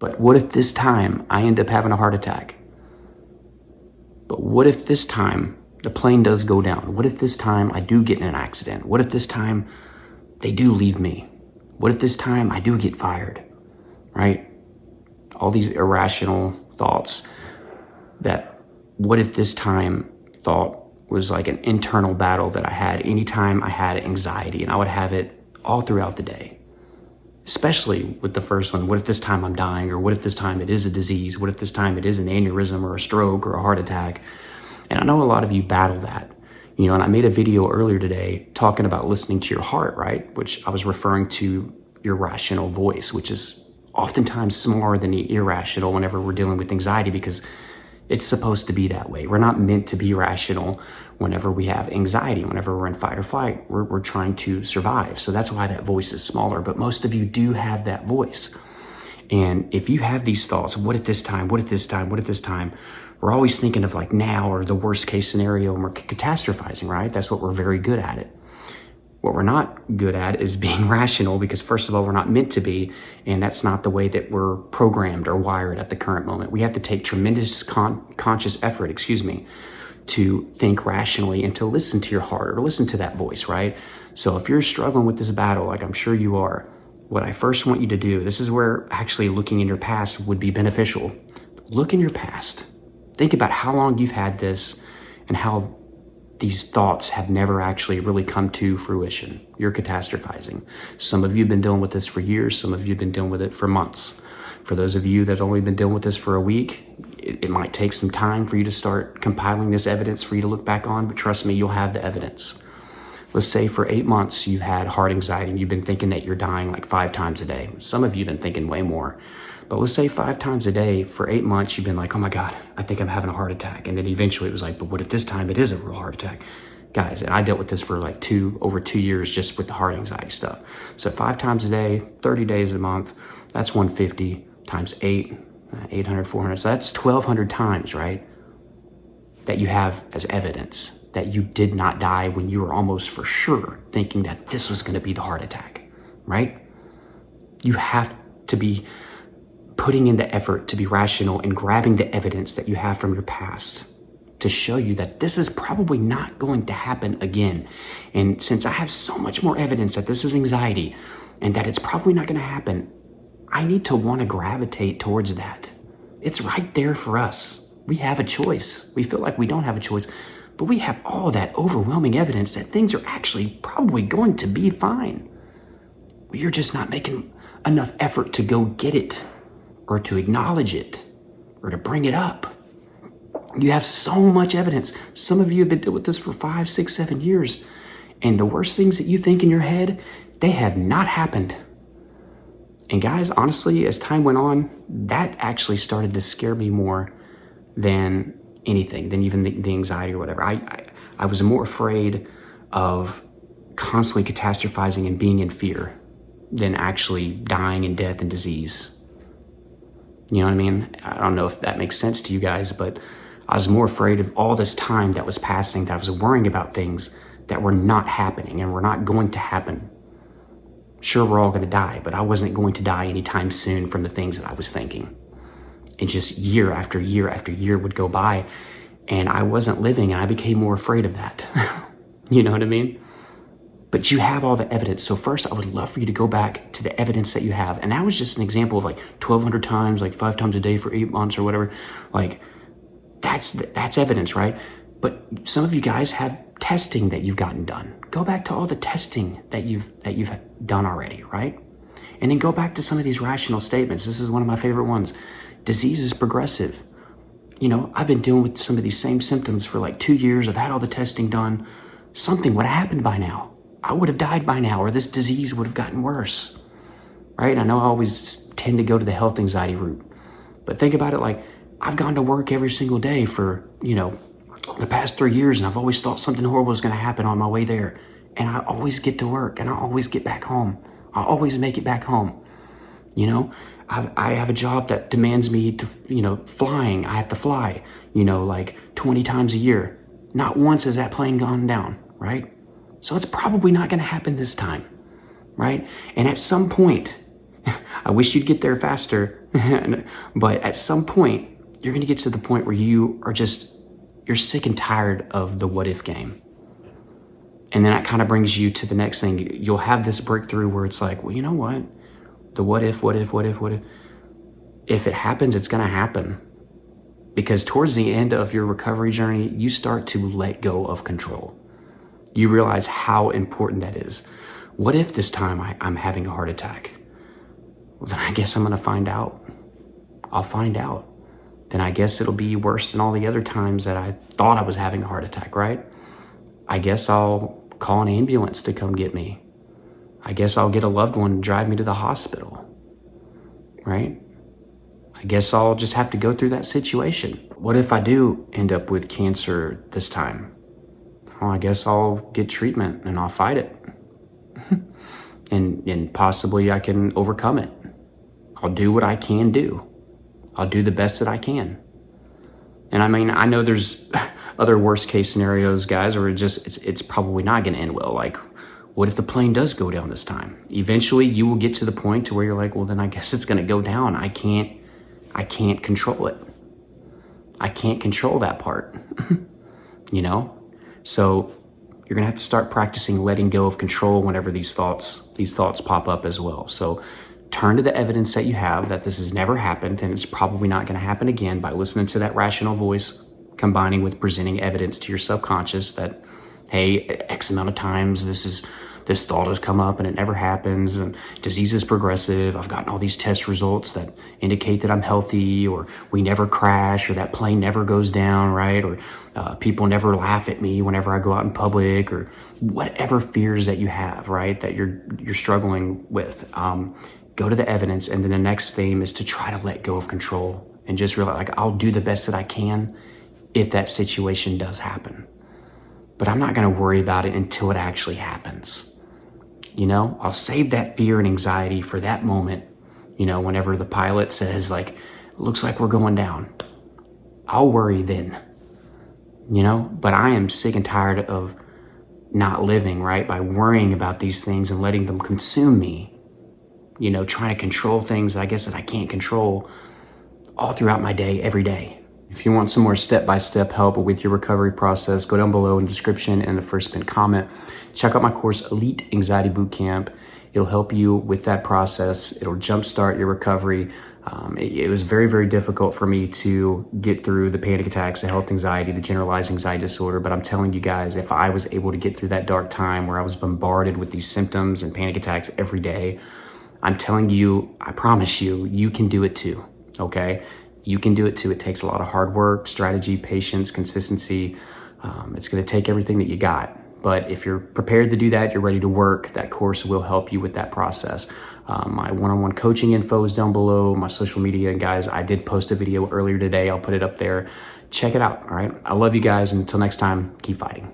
But what if this time I end up having a heart attack? But what if this time the plane does go down? What if this time I do get in an accident? What if this time they do leave me? What if this time I do get fired? Right? All these irrational thoughts that what if this time thought was like an internal battle that I had anytime I had anxiety, and I would have it all throughout the day. Especially with the first one, what if this time I'm dying, or what if this time it is a disease? What if this time it is an aneurysm or a stroke or a heart attack? And I know a lot of you battle that, and I made a video earlier today talking about listening to your heart, right? Which I was referring to your rational voice, which is oftentimes smaller than the irrational whenever we're dealing with anxiety, because it's supposed to be that way. We're not meant to be rational whenever we have anxiety. Whenever we're in fight or flight, we're trying to survive. So that's why that voice is smaller. But most of you do have that voice. And if you have these thoughts, what if this time, what if this time, what if this time, we're always thinking of like now or the worst case scenario, and we're catastrophizing, right? That's what we're very good at it. What we're not good at is being rational, because first of all, we're not meant to be, and that's not the way that we're programmed or wired at the current moment. We have to take tremendous conscious effort, to think rationally and to listen to your heart or listen to that voice, right? So if you're struggling with this battle, like I'm sure you are, what I first want you to do, this is where actually looking in your past would be beneficial. Look in your past. Think about how long you've had this and how these thoughts have never actually really come to fruition. You're catastrophizing. Some of you have been dealing with this for years. Some of you have been dealing with it for months. For those of you that have only been dealing with this for a week, it might take some time for you to start compiling this evidence for you to look back on, but trust me, you'll have the evidence. Let's say for 8 months you've had heart anxiety and you've been thinking that you're dying like 5 times a day. Some of you have been thinking way more. But let's say 5 times a day for 8 months, you've been like, oh my God, I think I'm having a heart attack. And then eventually it was like, but what if this time it is a real heart attack? Guys, and I dealt with this for like over 2 years just with the heart anxiety stuff. So 5 times a day, 30 days a month, that's 150 times 8, 800, 400. So that's 1,200 times, right? That you have as evidence that you did not die when you were almost for sure thinking that this was going to be the heart attack, right? You have to be putting in the effort to be rational and grabbing the evidence that you have from your past to show you that this is probably not going to happen again. And since I have so much more evidence that this is anxiety and that it's probably not going to happen, I need to want to gravitate towards that. It's right there for us. We have a choice. We feel like we don't have a choice, but we have all that overwhelming evidence that things are actually probably going to be fine. We're just not making enough effort to go get it, or to acknowledge it, or to bring it up. You have so much evidence. Some of you have been dealing with this for 5, 6, 7 years, and the worst things that you think in your head, they have not happened. And guys, honestly, as time went on, that actually started to scare me more than anything, than even the anxiety or whatever. I was more afraid of constantly catastrophizing and being in fear than actually dying in death and disease. You know what I mean? I don't know if that makes sense to you guys, but I was more afraid of all this time that was passing, that I was worrying about things that were not happening and were not going to happen. Sure, we're all going to die, but I wasn't going to die anytime soon from the things that I was thinking. And just year after year after year would go by, and I wasn't living, and I became more afraid of that. You know what I mean? But you have all the evidence. So first, I would love for you to go back to the evidence that you have. And that was just an example of like 1,200 times, like 5 times a day for 8 months or whatever. Like that's evidence, right? But some of you guys have testing that you've gotten done. Go back to all the testing that you've done already, right? And then go back to some of these rational statements. This is one of my favorite ones. Disease is progressive. I've been dealing with some of these same symptoms for like 2 years. I've had all the testing done. Something would have happened by now. I would have died by now, or this disease would have gotten worse, right? I know I always tend to go to the health anxiety route, but think about it like I've gone to work every single day for, the past 3 years, and I've always thought something horrible is going to happen on my way there. And I always get to work, and I always get back home. I always make it back home. I have a job that demands me to, flying. I have to fly, like 20 times a year. Not once has that plane gone down, right? So it's probably not going to happen this time, right? And at some point, I wish you'd get there faster, But at some point, you're going to get to the point where you're sick and tired of the what if game. And then that kind of brings you to the next thing. You'll have this breakthrough where it's like, well, you know what? The what if. If it happens, it's going to happen. Because towards the end of your recovery journey, you start to let go of control. You realize how important that is. What if this time I'm having a heart attack? Well, then I guess I'm going to find out. I'll find out. Then I guess it'll be worse than all the other times that I thought I was having a heart attack, right? I guess I'll call an ambulance to come get me. I guess I'll get a loved one to drive me to the hospital, right? I guess I'll just have to go through that situation. What if I do end up with cancer this time? Well, I guess I'll get treatment and I'll fight it. and possibly I can overcome it. I'll do what I can do. I'll do the best that I can. And I mean, I know there's other worst case scenarios, guys, where it's probably not going to end well. Like, what if the plane does go down this time? Eventually you will get to the point to where you're like, well, then I guess it's going to go down. I can't control it. I can't control that part, you know? So you're going to have to start practicing letting go of control whenever these thoughts pop up as well. So turn to the evidence that you have that this has never happened and it's probably not going to happen again by listening to that rational voice, combining with presenting evidence to your subconscious that, hey, X amount of times this thought has come up and it never happens, and disease is progressive. I've gotten all these test results that indicate that I'm healthy, or we never crash, or that plane never goes down, right? Or people never laugh at me whenever I go out in public, or whatever fears that you have, right? That you're struggling with. Go to the evidence, and then the next theme is to try to let go of control and just realize, like, I'll do the best that I can if that situation does happen. But I'm not going to worry about it until it actually happens. You know, I'll save that fear and anxiety for that moment, you know, whenever the pilot says, like, looks like we're going down. I'll worry then, you know, but I am sick and tired of not living, right, by worrying about these things and letting them consume me, you know, trying to control things, I guess, that I can't control all throughout my day, every day. If you want some more step-by-step help with your recovery process, go down below in the description and the first pinned comment. Check out my course, Elite Anxiety Bootcamp. It'll help you with that process. It'll jumpstart your recovery. It was very, very difficult for me to get through the panic attacks, the health anxiety, the generalized anxiety disorder. But I'm telling you guys, if I was able to get through that dark time where I was bombarded with these symptoms and panic attacks every day, I'm telling you, I promise you, you can do it too, okay? You can do it too. It takes a lot of hard work, strategy, patience, consistency. It's going to take everything that you got. But if you're prepared to do that, you're ready to work, that course will help you with that process. My one-on-one coaching info is down below, my social media. And guys, I did post a video earlier today. I'll put it up there. Check it out, all right? I love you guys. And until next time, keep fighting.